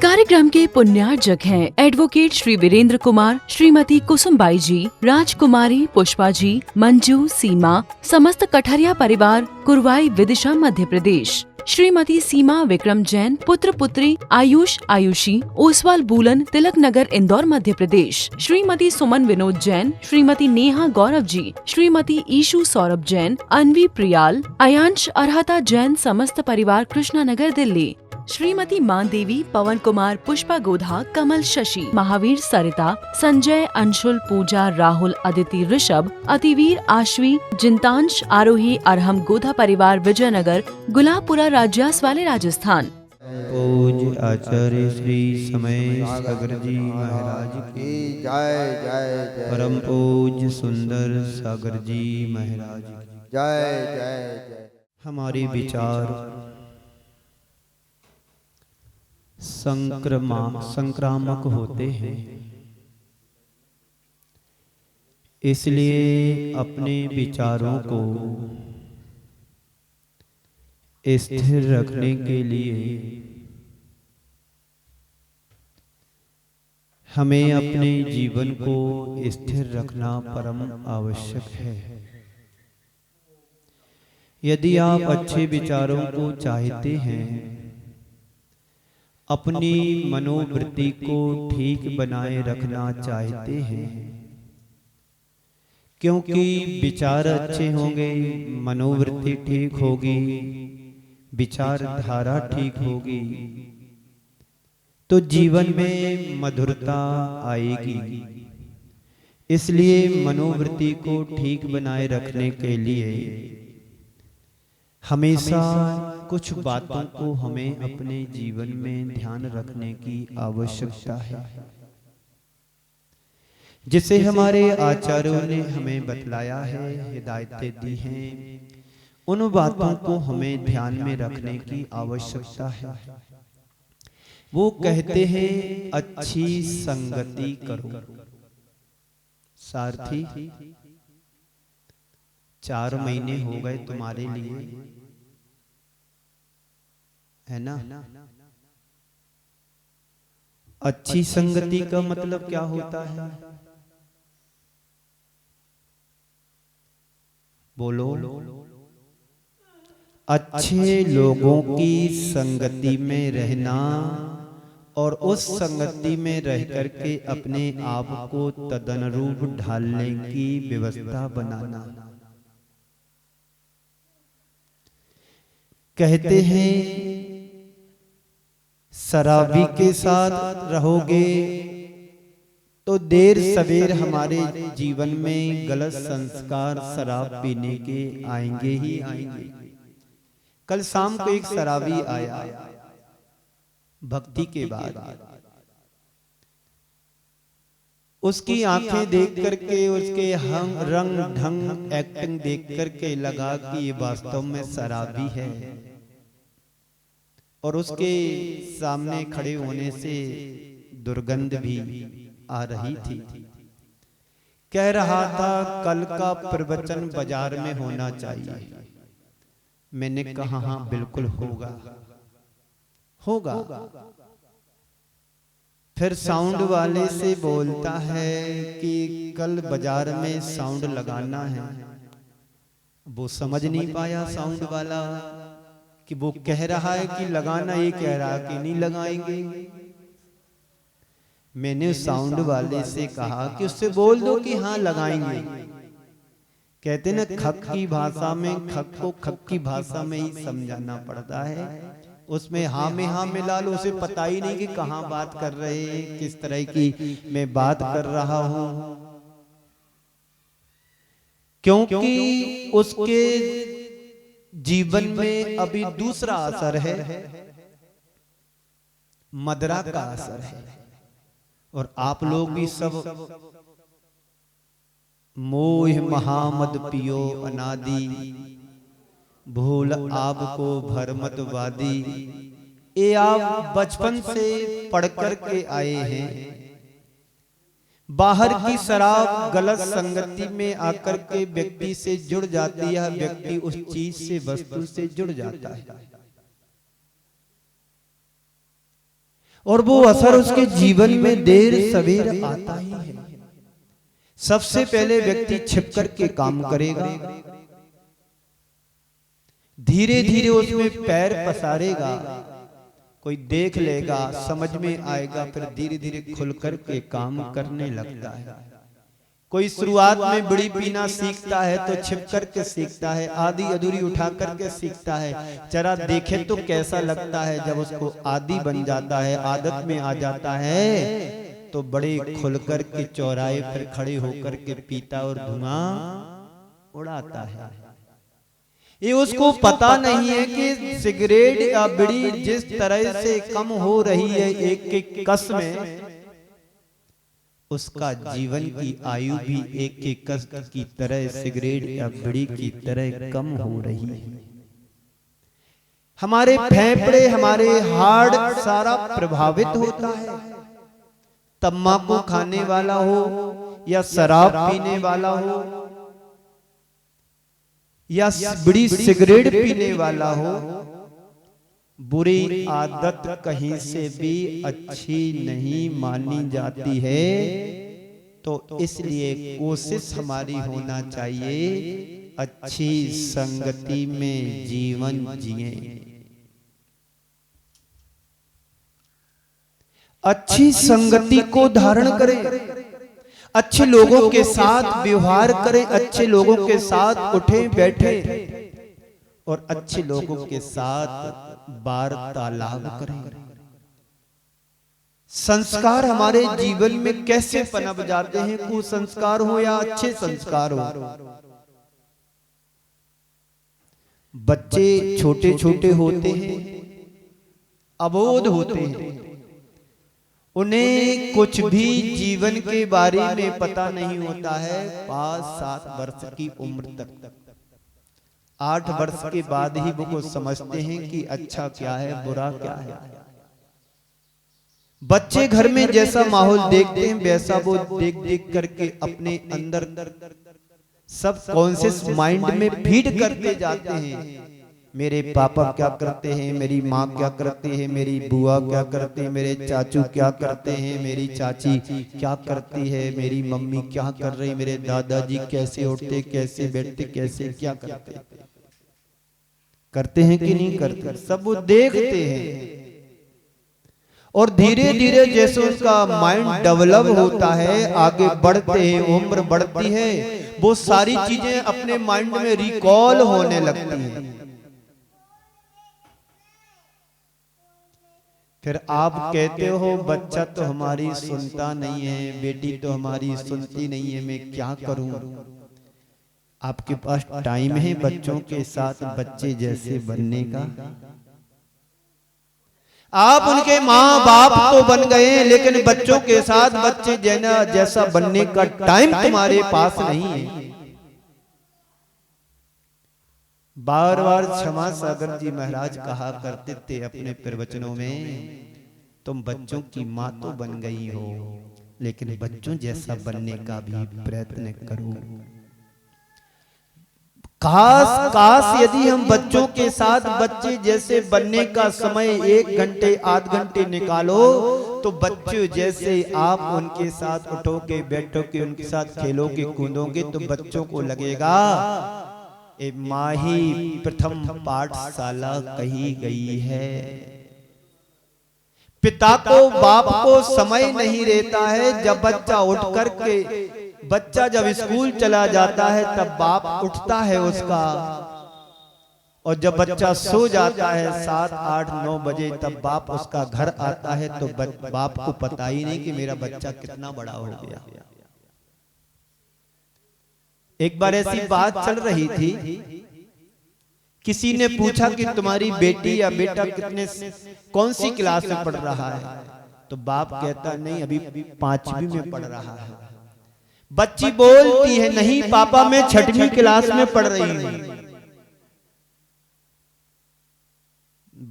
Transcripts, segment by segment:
कार्यक्रम के पुण्यार्जक हैं एडवोकेट श्री वीरेंद्र कुमार, श्रीमती कुसुमबाई जी, राजकुमारी पुष्पा जी, मंजू, सीमा, समस्त कठरिया परिवार, कुरवाई, विदिशा, मध्य प्रदेश। श्रीमती सीमा विक्रम जैन, पुत्र पुत्री आयुष, आयुषी, ओसवाल बूलन, तिलक नगर, इंदौर, मध्य प्रदेश। श्रीमती सुमन विनोद जैन, श्रीमती नेहा गौरव जी, श्रीमती ईशु सौरभ जैन, अनवी प्रियाल, अयांश अरहता जैन, समस्त परिवार, कृष्णा नगर, दिल्ली। श्रीमती मान देवी, पवन कुमार, पुष्पा गोधा, कमल शशि, महावीर सरिता, संजय, अंशुल, पूजा, राहुल, अदिति, ऋषभ, अतिवीर, आश्वी, जिंतांश, आरोही, अरहम गोधा परिवार, विजयनगर, गुलाबपुरा, राज्यास वाले, राजस्थान। पूज्य आचार्य श्री समय सागर जी महाराज की जय जय जय। परम पूज्य सुंदर सागर जी महाराज की जय जय जय। हमारे विचार संक्रामक होते हैं, इसलिए अपने विचारों को स्थिर रखने के लिए हमें अपने जीवन को स्थिर रखना परम आवश्यक है। यदि आप अच्छे विचारों को चाहते हैं, अपनी मनोवृत्ति को ठीक बनाए रखना चाहते हैं, क्योंकि विचार अच्छे होंगे, मनोवृत्ति ठीक होगी, विचारधारा ठीक होगी, तो जीवन में मधुरता आएगी। इसलिए मनोवृत्ति को ठीक बनाए रखने के लिए हमेशा कुछ बातों को हमें अपने जीवन में ध्यान रखने की आवश्यकता है, जिसे हमारे आचार्यों ने हमें बतलाया है, हिदायतें दी हैं। उन बातों को हमें ध्यान में रखने की आवश्यकता है। वो कहते हैं अच्छी संगति करो। सारथी 4 महीने हो गए तुम्हारे लिए, है ना। अच्छी संगति का मतलब क्या होता है? बोलो। अच्छे लोगों की संगति में रहना और उस संगति में रह करके अपने आप को तदनुरूप ढालने की व्यवस्था बनाना। कहते हैं शराबी के साथ रहोगे तो देर सवेर हमारे जीवन में गलत संस्कार शराब पीने के आएंगे ही आएंगे। कल शाम को एक शराबी आया भक्ति के बाद, उसकी आंखें देख करके, उसके रंग ढंग एक्टिंग देख करके लगा कि ये वास्तव में शराबी है, और उसके सामने खड़े होने से दुर्गंध भी आ रही थी। कह रहा था कल का प्रवचन बाजार में होना चाहिए। मैंने कहा हाँ बिल्कुल होगा होगा। फिर साउंड वाले से बोलता है कि कल बाजार में साउंड लगाना है। वो समझ नहीं पाया साउंड वाला कि वो कह रहा है कि लगाना, ये कह रहा है कि नहीं लगाएंगे। मैंने साउंड वाले से कहा कि उससे बोल दो कि हाँ लगाएंगे। कहते ना खक की भाषा में खक को खक की भाषा में ही समझाना पड़ता है। उसमें हाँ में हाँ मिला लो, उसे पता ही नहीं कि कहाँ बात कर रहे हैं, किस तरह की मैं बात कर रहा हूं, क्योंकि उसके जीवन में अभी दूसरा असर है, मदरा का असर है। और आप लोग भी सब मोह महामद पियो अनादि, भूल आपको भरमतवादी। ये आप बचपन से पढ़ कर के आए हैं। बाहर की शराब गलत संगति में आकर के व्यक्ति से जुड़ जाती है, व्यक्ति उस चीज से, वस्तु से जुड़ जाता है। और वो असर उसके जीवन में देर सवेर आता ही है। सबसे पहले व्यक्ति छिप कर के काम करेगा, धीरे धीरे उसमें पैर पसारेगा, कोई देख लेगा, समझ में आएगा, फिर धीरे धीरे खुल कर के काम करने लगता है। कोई शुरुआत में बीड़ी पीना सीखता है तो छिप कर के सीखता है, आधी अधूरी उठा कर के सीखता है, जरा देखे तो कैसा लगता है। जब उसको आदी बन जाता है, आदत में आ जाता है, तो बड़े खुल कर के चौराहे पर खड़े होकर के पीता और धुआं उड़ाता है। ये उसको पता नहीं है कि सिगरेट या बीड़ी जिस तरह से कम हो रही है एक एक कस में, उसका जीवन की आयु भी एक एक कस की तरह सिगरेट या बीड़ी की तरह कम हो रही है। हमारे फेफड़े, हमारे हार्ट सारा प्रभावित होता है। तम्बाकू खाने वाला हो या शराब पीने वाला हो या बीड़ी सिगरेट पीने वाला हो, बुरी आदत कहीं से भी अच्छी नहीं मानी जाती है। तो इसलिए कोशिश हमारी होना चाहिए अच्छी संगति में जीवन जिए, अच्छी संगति को धारण करें, अच्छे लोगों के साथ व्यवहार करें, अच्छे लोगों के साथ उठे बैठे और अच्छे लोगों के साथ वार्तालाप करें। संस्कार हमारे जीवन में कैसे पनप जाते हैं, कुसंस्कार हो या अच्छे संस्कार हो। बच्चे छोटे छोटे होते हैं, अबोध होते हैं, उन्हें कुछ भी जीवन के बारे में पता नहीं होता है। 5-7 वर्ष की उम्र तक, 8 वर्ष के बाद ही वो समझते हैं कि अच्छा क्या है, बुरा क्या है। बच्चे घर में जैसा माहौल देखते हैं वैसा वो देख देख करके अपने अंदर सब कॉन्शियस माइंड में फीड करते जाते हैं। मेरे पापा क्या करते हैं, मेरी माँ क्या करती है, मेरी बुआ क्या करती है, मेरे चाचू क्या करते हैं, मेरी चाची क्या करती है, मेरी मम्मी क्या कर रही, मेरे दादाजी कैसे उठते, कैसे बैठते, कैसे क्या करते हैं कि नहीं करते, सब वो देखते हैं। और धीरे धीरे जैसे उसका माइंड डेवलप होता है, आगे बढ़ते हैं, उम्र बढ़ती है, वो सारी चीजें अपने माइंड में रिकॉल होने लगती हैं। फिर आप कहते हो बच्चा तो हमारी सुनता नहीं है, बेटी तो हमारी सुनती नहीं है, मैं क्या करूं। आपके पास टाइम है बच्चों के साथ बच्चे जैसे बनने का? आप उनके माँ बाप तो बन गए, लेकिन बच्चों के साथ बच्चे जैसा बनने का टाइम तुम्हारे पास नहीं है। बार बार क्षमा सागर जी महाराज कहा करते थे अपने प्रवचनों में, तुम बच्चों की माँ तो बन गई हो, लेकिन बच्चों जैसा बनने का भी प्रयत्न करो। काश यदि हम बच्चों के साथ बच्चे जैसे बनने का समय 1 घंटे 8 घंटे निकालो, तो बच्चे जैसे आप उनके साथ उठोगे बैठोगे, उनके साथ खेलोगे कूदोगे, तो बच्चों को लगेगा ए माँ ही प्रथम पाठशाला कही गई है। पिता को बाप को समय नहीं रहता है। जब बच्चा उठ करके, बच्चा जब स्कूल चला जाता है तब बाप उठता है उसका, और जब बच्चा सो जाता है 7, 8, 9 बजे तब बाप उसका घर आता है, तो बाप को पता ही नहीं कि मेरा बच्चा कितना बड़ा हो गया। एक बार ऐसी बात चल रही थी, किसी ने पूछा कि तुम्हारी बेटी या बेटा कौन सी क्लास में पढ़ रहा है, तो बाप कहता नहीं अभी 5वीं में पढ़ रहा है। बच्ची बोलती है नहीं पापा मैं 6वीं क्लास में पढ़ रही हूं।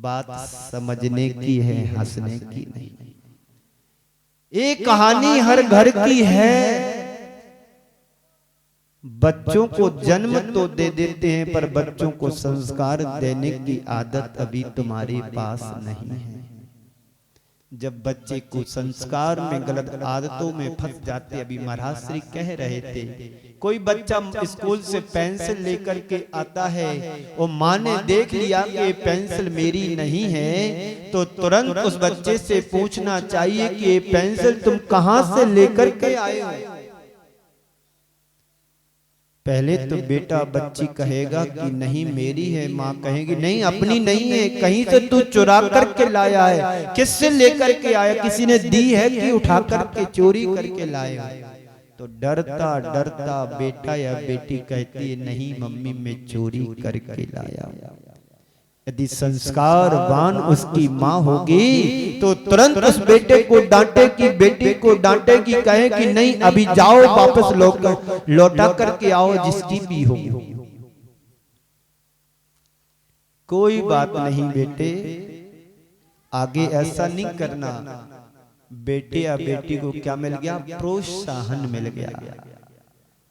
बात समझने की है, हंसने की नहीं। एक कहानी हर घर की है। बच्चों को जन्म तो दे देते हैं, पर बच्चों को संस्कार देने की आदत अभी तुम्हारे पास नहीं है। जब बच्चे को संस्कार में गलत आदतों में फंस जाते। अभी महाराज श्री कह रहे थे, कोई बच्चा स्कूल से पेंसिल लेकर के आता है, वो माँ ने देख लिया कि ये पेंसिल मेरी नहीं है, तो तुरंत उस बच्चे से पूछना चाहिए कि ये पेंसिल तुम कहां से लेकर के आए हो। पहले तो बेटा बच्ची कहेगा कि नहीं मेरी है, माँ कहेगी नहीं अपनी नहीं है, कहीं से तू चुरा करके लाया है, किससे लेकर के आया, किसी ने दी है कि उठा करके चोरी करके लाया। तो डरता डरता बेटा या बेटी कहती है नहीं मम्मी मैं चोरी करके लाया। यदि संस्कारवान उसकी माँ होगी तो तुरंत उस बेटे को डांटेगी, बेटी को डांटेगी, कहे कि नहीं अभी जाओ वापस लौटा करके आओ जिसकी भी हो। कोई बात नहीं बेटे, आगे ऐसा नहीं करना। बेटे या बेटी को क्या मिल गया? प्रोत्साहन मिल गया।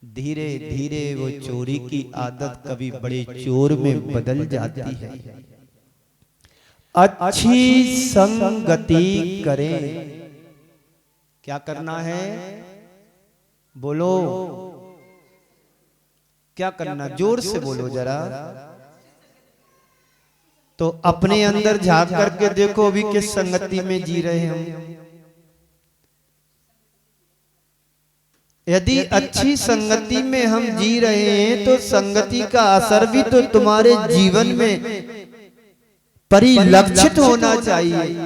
धीरे धीरे वो चोरी की आदत कभी बड़े चोर में बदल जाती है। अच्छी संगति करें। क्या करना है? बोलो क्या करना? जोर से बोलो जरा। तो अपने अंदर झांक करके देखो अभी किस संगति में जी रहे हैं हम। यदि अच्छी संगति में हम जी रहे हैं तो संगति का असर भी तो तुम्हारे जीवन में परिलक्षित होना चाहिए।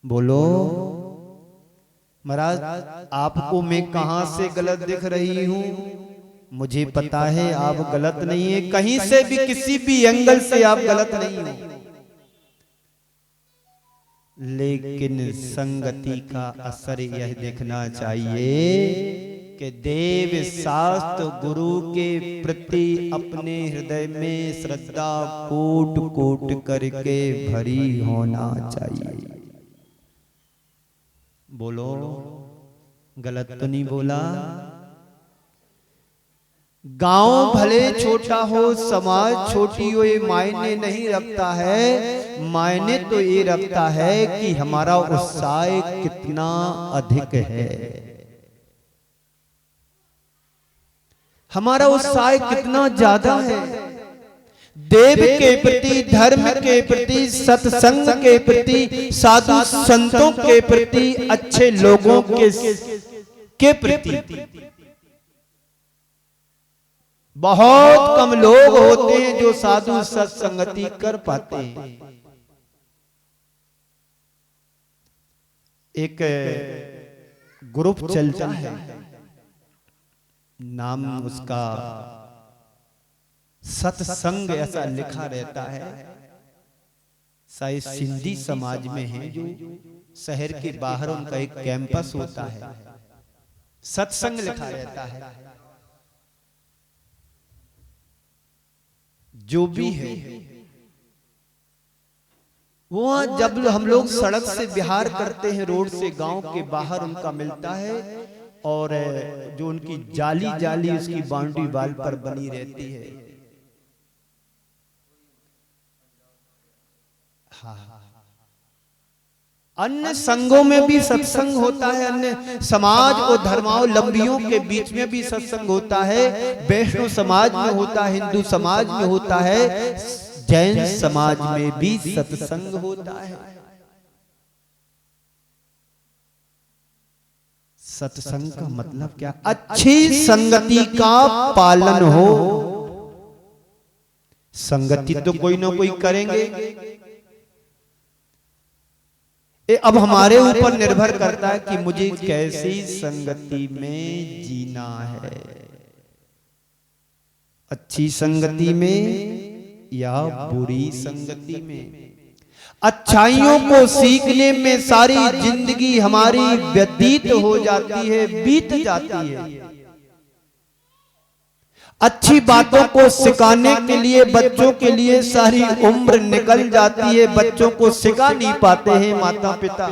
बोलो महाराज आपको मैं कहां से गलत दिख रही हूं? मुझे पता है आप गलत नहीं है, कहीं से भी किसी भी एंगल से आप गलत नहीं हो, लेकिन संगति का असर यह देखना चाहिए कि देव शास्त्र गुरु के प्रति अपने हृदय में श्रद्धा कोट कोट करके भरी होना चाहिए। बोलो गलत तो नहीं बोला? गांव भले छोटा हो, समाज छोटी हो, ये मायने नहीं रखता है। मायने तो ये रखता है कि हमारा उत्साह कितना अधिक है, हमारा उत्साह कितना ज्यादा है। देव के प्रति, धर्म के प्रति, सत्संग के प्रति, साधु संतों के प्रति, अच्छे लोगों के प्रति बहुत कम लोग होते हैं जो साधु सत्संगति कर पाते हैं। एक ग्रुप चलता है, नाम उसका सत्संग ऐसा लिखा रहता है। शायद सिंधी समाज में है, जो शहर के बाहर उनका एक कैंपस होता है, सत्संग लिखा रहता है। जो भी है वो जब हम लोग सड़क से बिहार करते हैं, रोड से गांव के बाहर उनका मिलता है, और जो उनकी जाली जाली उसकी बाउंड्री वाल पर बनी रहती है। हाँ, अन्य संघों में भी सत्संग होता है, अन्य समाज और धर्मावलंबियों के बीच में भी सत्संग होता है। वैष्णव समाज में होता है, हिंदू समाज में होता है, जैन समाज में भी सत्संग होता है। सत्संग का मतलब क्या? अच्छी संगति का पालन हो। संगति तो कोई ना कोई करेंगे। अब हमारे ऊपर निर्भर करता है कि मुझे कैसी संगति में जीना है, अच्छी संगति में या बुरी संगति में। अच्छाइयों को सीखने में सारी जिंदगी हमारी व्यतीत हो जाती है, बीत जाती है। अच्छी बातों को सिखाने के लिए बच्चों के लिए सारी उम्र निकल जाती है, बच्चों को सिखा नहीं पाते हैं माता पिता।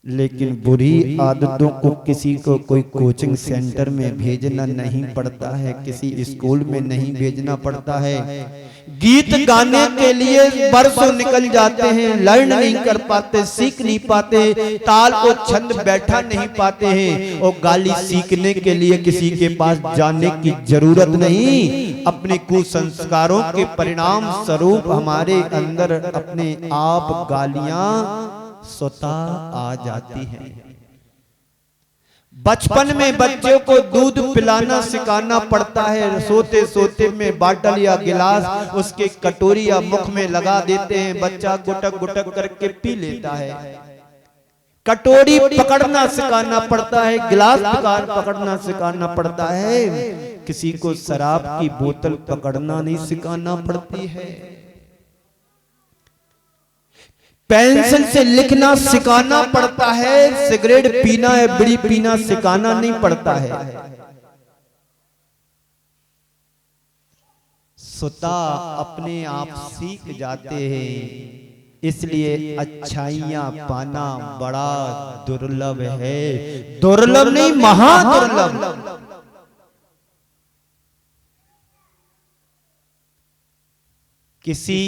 लेकिन बुरी आदतों को किसी को कोई कोचिंग सेंटर में भेजना नहीं पड़ता है, किसी स्कूल में नहीं भेजना पड़ता है। गीत गाने के लिए बरसों निकल जाते हैं, लर्न नहीं कर पाते, सीख नहीं पाते, ताल और छंद बैठा नहीं पाते हैं। और गाली सीखने के लिए किसी के पास जाने की जरूरत नहीं। अपने कुसंस्कारों के परिणाम स्वरूप हमारे अंदर अपने आप गालियां स्वतः आ जाती हैं। बचपन में बच्चों को दूध पिलाना सिखाना पड़ता है। सोते सोते में बाटल या गिलास उसके कटोरी या मुख में लगा देते हैं, बच्चा गुटक गुटक करके पी लेता है। कटोरी पकड़ना सिखाना पड़ता है, गिलास पकड़ना सिखाना पड़ता है। किसी को शराब की बोतल पकड़ना नहीं सिखाना पड़ती है। पेंसिल से लिखना सिखाना पड़ता है, सिगरेट पीना है, बीड़ी पीना सिखाना नहीं पड़ता है। स्वतः अपने आप सीख जाते हैं। इसलिए अच्छाइयां पाना बड़ा दुर्लभ है। दुर्लभ नहीं, महादुर्लभ। किसी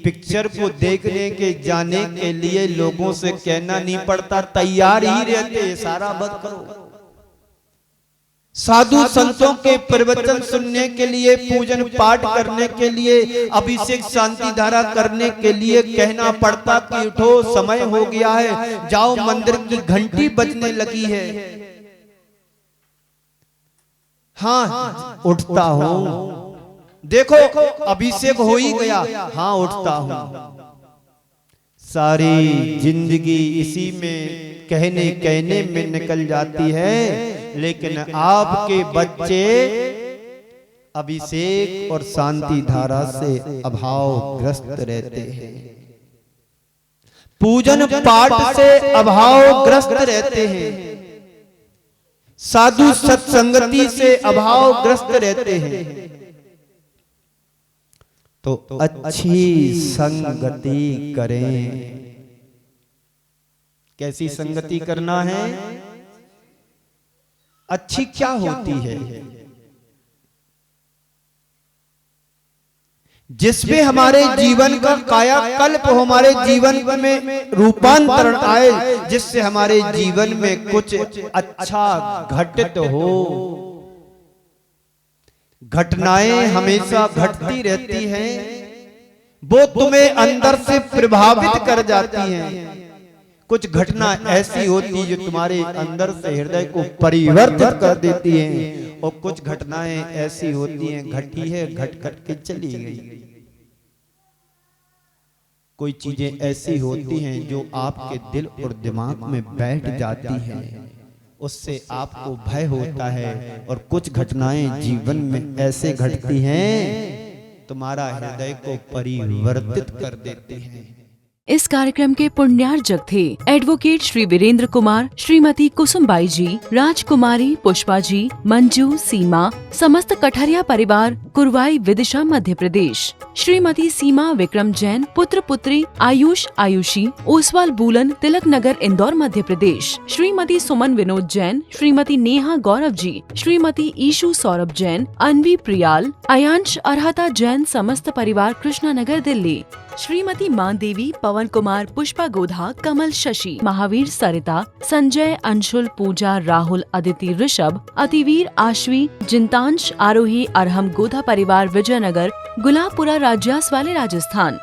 पिक्चर को देखने के जाने के लिए लोगों से कहना नहीं पड़ता, तैयार ही रहते, सारा बंद करो। साधु संतों के प्रवचन सुनने के लिए, पूजन पाठ करने के लिए, अभिषेक शांति धारा करने के लिए कहना पड़ता कि उठो, समय हो गया है, जाओ, मंदिर की घंटी बजने लगी है। हाँ, उठता हूं, देखो अभिषेक हो ही गया, हाँ उठता हूं। सारी जिंदगी इसी में कहने कहने में निकल जाती है। लेकिन आपके बच्चे अभिषेक और शांति धारा से अभावग्रस्त रहते हैं, पूजन पाठ से अभावग्रस्त रहते हैं, साधु सत्संगति से अभावग्रस्त रहते हैं। तो अच्छी संगति करें। कैसी संगति करना है? अच्छी क्या होती है? जिसमें हमारे जीवन का कायाकल्प हो, हमारे जीवन में रूपांतरण आए, जिससे हमारे जीवन में कुछ अच्छा घटित हो। घटनाएं हमेशा घटती रहती हैं, वो तुम्हें अंदर से प्रभावित कर जाती हैं। कुछ घटना ऐसी होती जो तुम्हारे अंदर से हृदय को परिवर्तित कर देती हैं, और कुछ घटनाएं ऐसी होती हैं, घटी है, घट घट के चली गई। कोई चीजें ऐसी होती हैं जो आपके दिल और दिमाग में बैठ जाती हैं, उससे आपको भय होता है। और कुछ घटनाएं जीवन में ऐसे घटती हैं, तुम्हारा हृदय को परिवर्तित कर देती हैं। इस कार्यक्रम के पुण्यार्जक थे एडवोकेट श्री वीरेंद्र कुमार, श्रीमती कुसुमबाई जी, राजकुमारी पुष्पा जी, मंजू, सीमा, समस्त कठरिया परिवार, कुरवाई, विदिशा, मध्य प्रदेश। श्रीमती सीमा विक्रम जैन, पुत्र पुत्री आयुष, आयुषी, ओसवाल बूलन, तिलक नगर, इंदौर, मध्य प्रदेश। श्रीमती सुमन विनोद जैन, श्रीमती नेहा गौरव जी, श्रीमती ईशु सौरभ जैन, अनवी प्रियाल, अयांश अरहता जैन, समस्त परिवार, कृष्णा नगर, दिल्ली। श्रीमती मान देवी, पवन कुमार, पुष्पा गोधा, कमल शशि, महावीर सरिता, संजय, अंशुल, पूजा, राहुल, अदिति, ऋषभ, अतिवीर, आश्वी, जिंतांश, आरोही, अरहम, गोधा परिवार, विजयनगर, गुलाबपुरा, राज्यास वाले, राजस्थान।